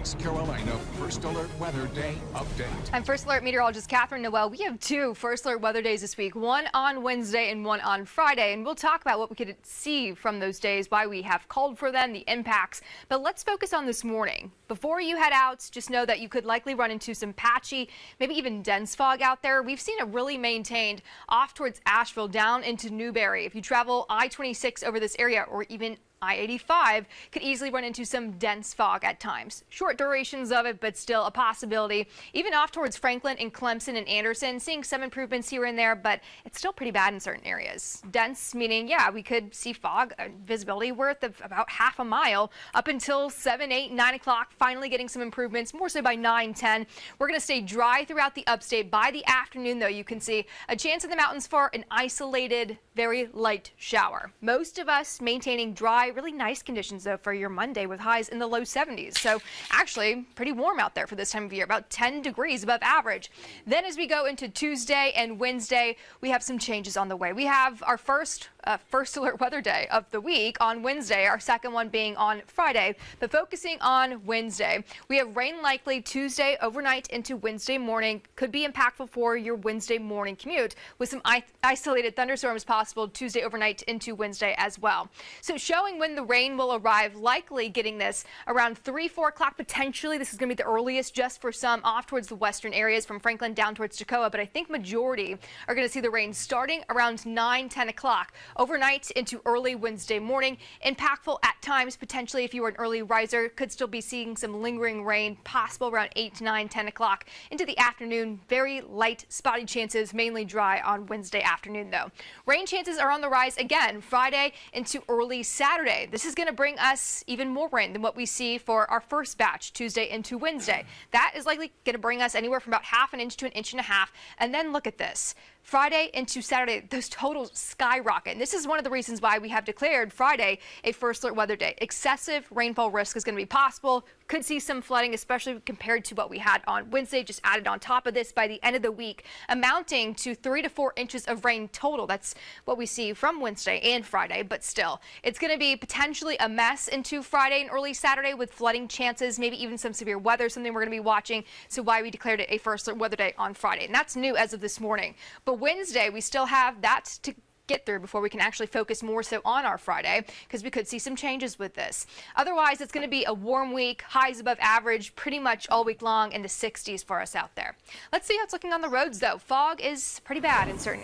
North Carolina First Alert Weather Day update. I'm First Alert meteorologist Katherine. Noel, we have two First Alert weather days this week, one on Wednesday and one on Friday, and we'll talk about what we could see from those days, why we have called for them, the impacts. But let's focus on this morning. Before you head out, just know that you could likely run into some patchy, maybe even dense fog out there. We've seen it really maintained off towards Asheville down into Newberry. If you travel I-26 over this area or even I-85, could easily run into some dense fog at times. Short durations of it, but still a possibility. Even off towards Franklin and Clemson and Anderson, seeing some improvements here and there, but it's still pretty bad in certain areas. Dense meaning, yeah, we could see fog, visibility worth of about half a mile up until 7, 8, 9 o'clock, finally getting some improvements, more so by 9, 10. We're going to stay dry throughout the upstate. By the afternoon, though, you can see a chance in the mountains for an isolated, very light shower. Most of us maintaining dry, really nice conditions though for your Monday with highs in the low 70s. So actually pretty warm out there for this time of year, about 10 degrees above average. Then as we go into Tuesday and Wednesday, we have some changes on the way. We have our first alert weather day of the week on Wednesday, our second one being on Friday. But focusing on Wednesday, we have rain likely Tuesday overnight into Wednesday morning. Could be impactful for your Wednesday morning commute with some isolated thunderstorms possible Tuesday overnight into Wednesday as well. So showing when the rain will arrive, likely getting this around 3, 4 o'clock potentially. This is going to be the earliest just for some off towards the western areas from Franklin down towards Toccoa, but I think majority are going to see the rain starting around 9, 10 o'clock overnight into early Wednesday morning. Impactful at times, potentially if you were an early riser, could still be seeing some lingering rain possible around 8, 9, 10 o'clock into the afternoon. Very light spotty chances, mainly dry on Wednesday afternoon though. Rain chances are on the rise again Friday into early Saturday. This is going to bring us even more rain than what we see for our first batch Tuesday into Wednesday. That is likely going to bring us anywhere from about ½ an inch to 1.5 inches. And then look at this. Friday into Saturday, those totals skyrocket. And this is one of the reasons why we have declared Friday a first alert weather day. Excessive rainfall risk is going to be possible. Could see some flooding, especially compared to what we had on Wednesday, just added on top of this by the end of the week, amounting to 3 to 4 inches of rain total. That's what we see from Wednesday and Friday, but still, it's going to be potentially a mess into Friday and early Saturday with flooding chances, maybe even some severe weather, something we're going to be watching. So why we declared it a first alert weather day on Friday. And that's new as of this morning. But Wednesday, we still have that to get through before we can actually focus more so on our Friday, because we could see some changes with this. Otherwise, it's going to be a warm week, highs above average pretty much all week long in the 60s for us out there. Let's see how it's looking on the roads though. Fog is pretty bad in certain